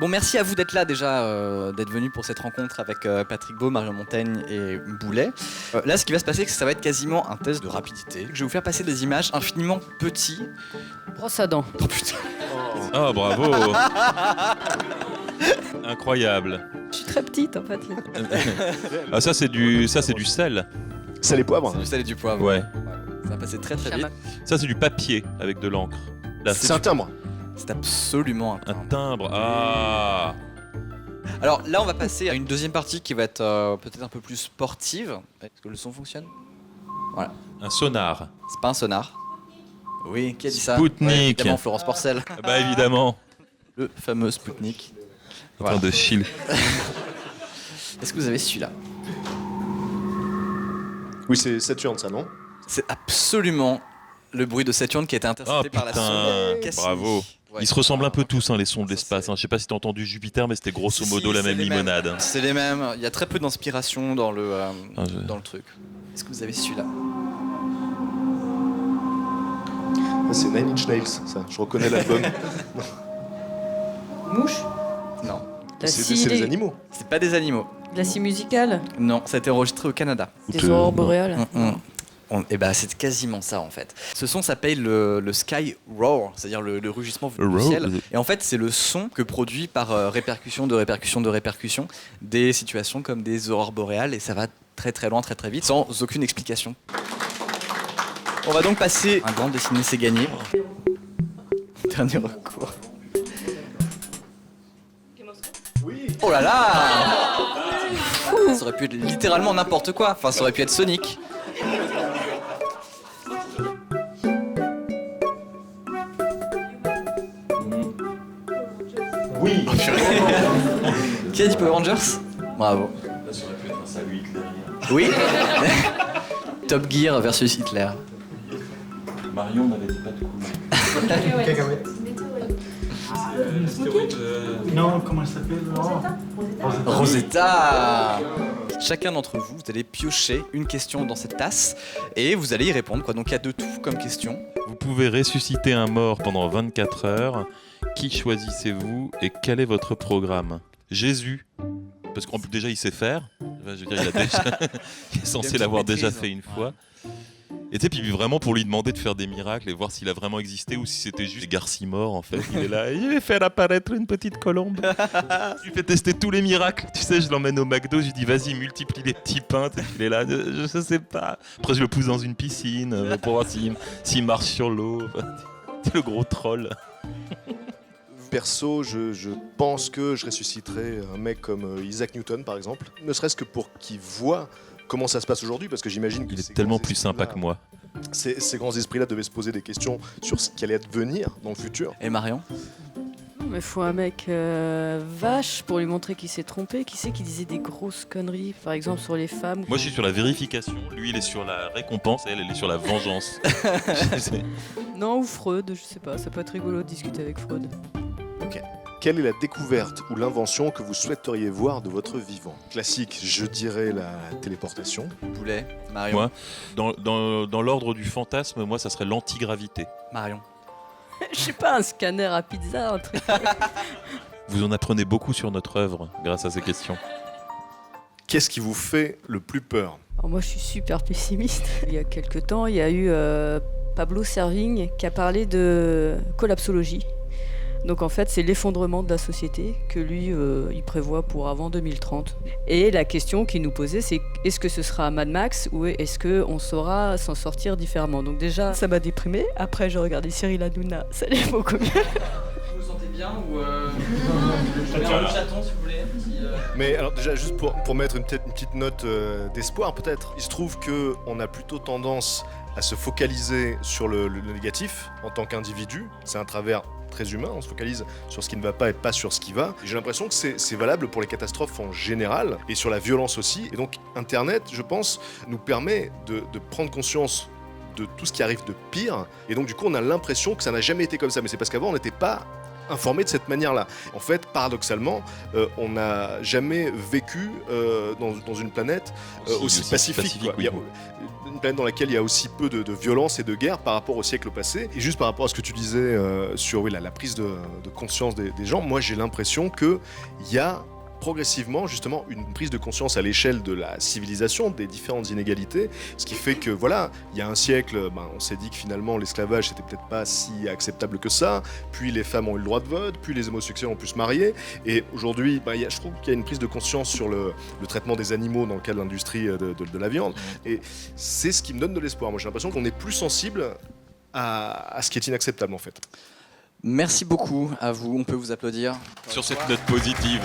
Bon, merci à vous d'être là déjà, d'être venu pour cette rencontre avec Patrick Beau, Marion Montaigne et Boulet. Là, ce qui va se passer, c'est que ça va être quasiment un test de rapidité. Je vais vous faire passer des images infiniment petites. Brosse à dents. Oh putain. Oh, bravo. Incroyable. Je suis très petite en fait. Ah, ça c'est du sel. Sel et poivre. C'est du sel et du poivre. Ouais. Ça va passer très très vite. Ça c'est du papier avec de l'encre. Là, C'est un timbre. C'est absolument un un timbre. timbre. Ah. Alors là, on va passer à une deuxième partie qui va être peut-être un peu plus sportive. Est-ce que le son fonctionne? Voilà. Un sonar. C'est pas un sonar. Oui, qui a dit ça? Spoutnik. Ouais, évidemment, Florence Porcel. Bah évidemment. Le fameux Spoutnik. En Voilà. train de chill. Est-ce que vous avez celui-là? Oui, c'est Saturne, ça, non? C'est absolument le bruit de Saturne qui a été Oh intercepté par la putain, sonde Cassini. bravo. Ouais. Ils se ressemblent un peu tous, hein, les sons de Ça, l'espace. c'est- Je sais pas si t'as entendu Jupiter, mais c'était grosso Si, modo la c'est même les mêmes. limonade. Hein. C'est les mêmes. Il y a très peu d'inspiration dans le je- dans le truc. Est-ce que vous avez celui-là? Ah, c'est Nine Inch Nails, ça. Je reconnais l'album. Mouche. Non. La C'est scie des animaux. C'est pas des animaux. La scie musicale. Non, ça a été enregistré au Canada. Des aurores boréales. Et bah c'est quasiment ça en fait. Ce son s'appelle le Sky Roar, c'est-à-dire le rugissement du Roar. ciel. Et en fait c'est le son que produit par répercussion des situations comme des aurores boréales et ça va très très loin, très très vite, sans aucune explication. On va donc passer un grand dessiné, c'est gagné. Dernier recours. Oh là là! Ça aurait pu être littéralement n'importe quoi. Enfin, ça aurait pu être Sonic. Oui. Qui a dit Power Rangers? Bravo. Là, ça aurait pu être un salut hitlérien. Oui. Top Gear versus Hitler. Marion n'avait pas de couleur. Non, comment elle s'appelle? Rosetta. Chacun d'entre vous, vous allez piocher une question dans cette tasse et vous allez y répondre, quoi. Donc il y a de tout comme question. Vous pouvez ressusciter un mort pendant 24 heures. Qui choisissez-vous et quel est votre programme? Jésus. Parce qu'en plus déjà il sait faire. Enfin, je veux dire, il est censé Bien l'avoir qu'il déjà maîtrise. fait une fois. Et tu sais, puis vraiment pour lui demander de faire des miracles et voir s'il a vraiment existé ou si c'était juste des garcimores en fait. Il est là, je vais faire apparaître une petite colombe. Je lui fais tester tous les miracles. Tu sais, je l'emmène au McDo, je lui dis vas-y, multiplie les petits pains. Il est là, je sais pas. Après, je le pousse dans une piscine pour voir s'il marche sur l'eau. Enfin, c'est le gros troll. Perso, je pense que je ressusciterais un mec comme Isaac Newton, par exemple. Ne serait-ce que pour qu'il voit comment ça se passe aujourd'hui, parce que j'imagine que Il est ces tellement grands plus sympa esprits-là- que moi. Ces grands esprits-là devaient se poser des questions sur ce qui allait advenir dans le futur. Et Marion? Mais faut un mec vache pour lui montrer qu'il s'est trompé. Qui c'est qui disait des grosses conneries, par exemple sur les femmes? Moi, je suis sur la vérification. Lui, il est sur la récompense. Elle est sur la vengeance. Non, ou Freud, je sais pas. Ça peut être rigolo de discuter avec Freud. Quelle est la découverte ou l'invention que vous souhaiteriez voir de votre vivant? Classique, je dirais la téléportation. Boulet. Marion. Moi, dans l'ordre du fantasme, moi, ça serait l'antigravité. Marion. Je sais pas, un scanner à pizza, un truc. Vous en apprenez beaucoup sur notre œuvre grâce à ces questions. Qu'est-ce qui vous fait le plus peur? Alors moi, je suis super pessimiste. Il y a quelques temps, il y a eu Pablo Servigne qui a parlé de collapsologie. Donc en fait, c'est l'effondrement de la société que lui, il prévoit pour avant 2030. Et la question qu'il nous posait, c'est est-ce que ce sera Mad Max ou est-ce qu'on saura s'en sortir différemment? Donc déjà, ça m'a déprimé. Après, j'ai regardé Cyril Hanouna, ça allait beaucoup mieux. Vous vous sentez bien ou je mets un chaton si vous voulez. Mais alors déjà, juste pour mettre une petite note d'espoir peut-être, il se trouve qu'on a plutôt tendance à se focaliser sur le négatif en tant qu'individu. C'est un travers très humain, on se focalise sur ce qui ne va pas et pas sur ce qui va. Et j'ai l'impression que c'est valable pour les catastrophes en général et sur la violence aussi. Et donc Internet, je pense, nous permet de prendre conscience de tout ce qui arrive de pire. Et donc du coup, on a l'impression que ça n'a jamais été comme ça. Mais c'est parce qu'avant, on n'était pas informés de cette manière-là. En fait, paradoxalement, on n'a jamais vécu dans une planète aussi pacifique. Quoi. Oui. Il y a une planète dans laquelle il y a aussi peu de violence et de guerre par rapport au siècle passé. Et juste par rapport à ce que tu disais sur la prise de conscience des gens, moi j'ai l'impression qu'il y a progressivement justement une prise de conscience à l'échelle de la civilisation, des différentes inégalités, ce qui fait que voilà, il y a un siècle, on s'est dit que finalement l'esclavage c'était peut-être pas si acceptable que ça, puis les femmes ont eu le droit de vote, puis les homosexuels ont pu se marier, et aujourd'hui je trouve qu'il y a une prise de conscience sur le traitement des animaux dans le cadre de l'industrie de la viande, et c'est ce qui me donne de l'espoir. Moi j'ai l'impression qu'on est plus sensible à ce qui est inacceptable en fait. Merci beaucoup à vous, on peut vous applaudir. Sur cette note positive.